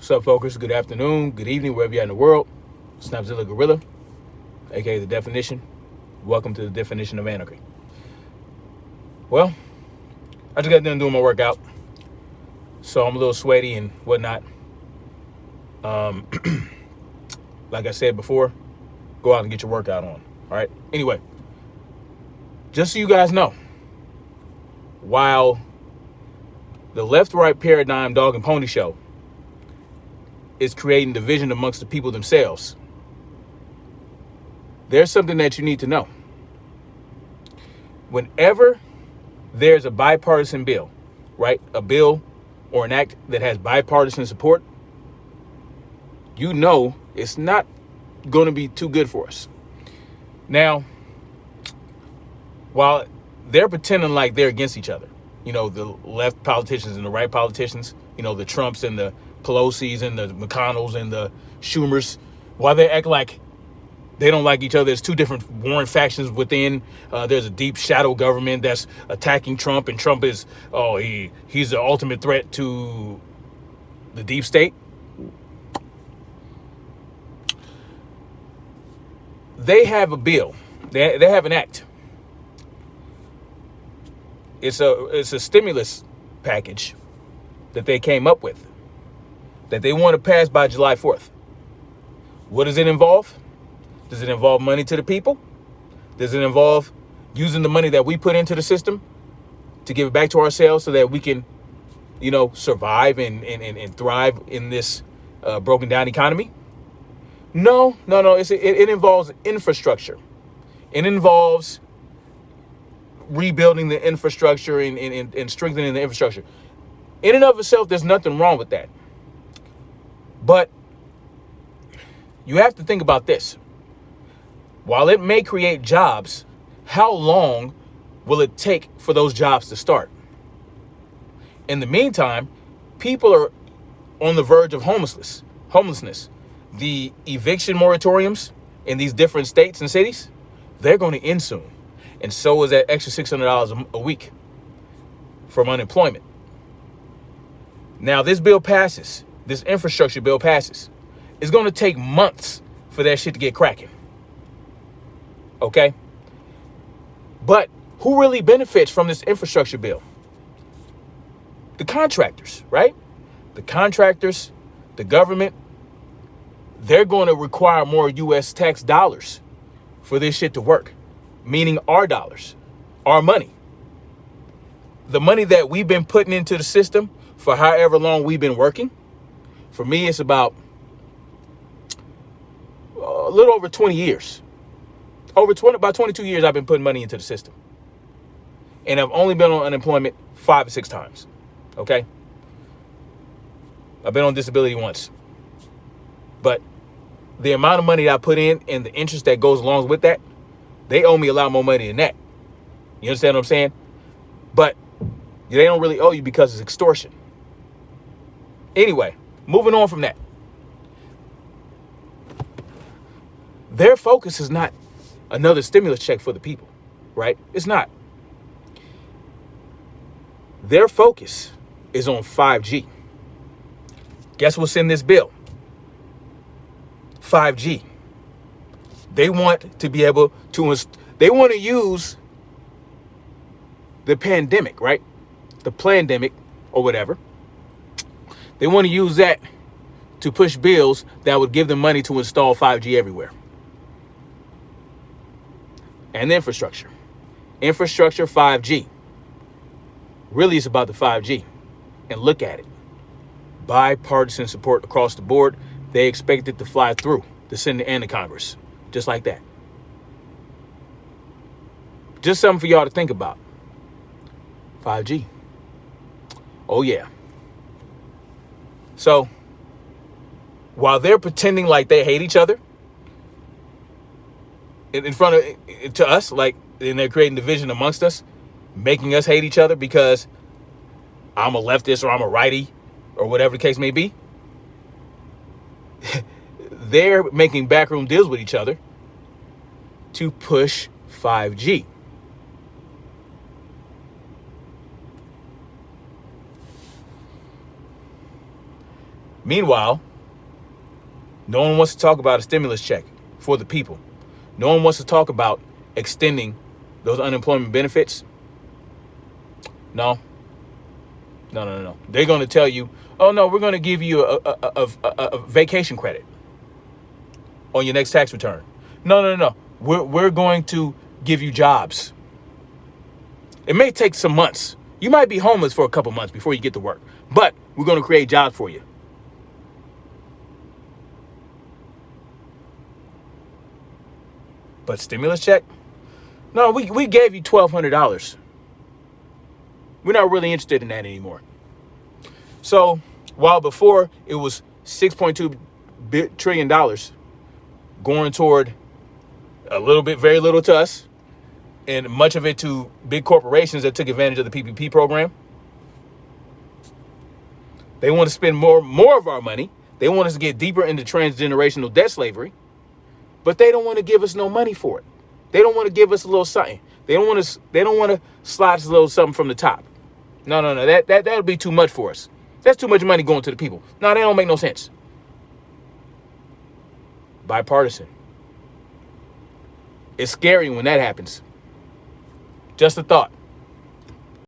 What's up, folks? Good afternoon, good evening, wherever you're in the world. Snapzilla Gorilla, aka The Definition. Welcome to the definition of anarchy. Well, I just got done doing my workout, so I'm a little sweaty and whatnot. Like I said before, go out and get your workout on. All right. Anyway, just so you guys know, while the left-right paradigm dog and pony show is creating division amongst the people themselves, there's something that you need to know. Whenever there's a bipartisan bill, right? A bill or an act that has bipartisan support, you know it's not going to be too good for us. Now, while they're pretending like they're against each other, the left politicians and the right politicians, the Trumps and the Pelosi's and the McConnells and the Schumers, while they act like they don't like each other, there's two different warring factions within. There's a deep shadow government that's attacking Trump, and Trump is, he's the ultimate threat to the deep state. They have a bill. They have an act. It's a stimulus package that they came up with that they want to pass by July 4th. What does it involve? Does it involve money to the people? Does it involve using the money that we put into the system to give it back to ourselves so that we can, survive and thrive in this broken down economy? No. It involves infrastructure. It involves rebuilding the infrastructure and strengthening the infrastructure. In and of itself, there's nothing wrong with that. But you have to think about this. While it may create jobs, how long will it take for those jobs to start? In the meantime, people are on the verge of homelessness. The eviction moratoriums in these different states and cities, they're going to end soon. And so is that extra $600 a week from unemployment. Now, this bill passes. This infrastructure bill passes. It's going to take months for that shit to get cracking. Okay? But who really benefits from this infrastructure bill? The contractors, right? The contractors, the government, they're going to require more U.S. tax dollars for this shit to work. Meaning our dollars, our money. The money that we've been putting into the system for however long we've been working. For me, it's about a little over 20 years. About 22 years I've been putting money into the system. And I've only been on unemployment 5 or 6 times. Okay? I've been on disability once. But the amount of money that I put in and the interest that goes along with that, they owe me a lot more money than that. You understand what I'm saying? But they don't really owe you because it's extortion. Anyway, moving on from that. Their focus is not another stimulus check for the people, right? It's not. Their focus is on 5G. Guess what's in this bill? 5G. They want to be able to, they want to use the pandemic, right? The plandemic or whatever. They want to use that to push bills that would give them money to install 5G everywhere. And infrastructure. Infrastructure 5G. Really, it's about the 5G. And look at it. Bipartisan support across the board. They expect it to fly through the Senate and the Congress. Just like that. Just something for y'all to think about. 5G. Oh, yeah. So, while they're pretending like they hate each other, in front of, to us, like, and they're creating division amongst us, making us hate each other because I'm a leftist or I'm a righty or whatever the case may be. They're making backroom deals with each other to push 5G. Meanwhile, no one wants to talk about a stimulus check for the people. No one wants to talk about extending those unemployment benefits. No. They're going to tell you, oh, no, we're going to give you a vacation credit on your next tax return. No. We're going to give you jobs. It may take some months. You might be homeless for a couple months before you get to work, but we're going to create jobs for you. But stimulus check? No, we gave you $1,200. We're not really interested in that anymore. So while before it was $6.2 trillion going toward a little bit, very little to us, and much of it to big corporations that took advantage of the PPP program. They want to spend more of our money. They want us to get deeper into transgenerational debt slavery, but they don't want to give us no money for it. They don't want to give us a little something. They don't want to slide us a little something from the top. No. That would be too much for us. That's too much money going to the people. No, that don't make no sense. Bipartisan. It's scary when that happens. Just a thought.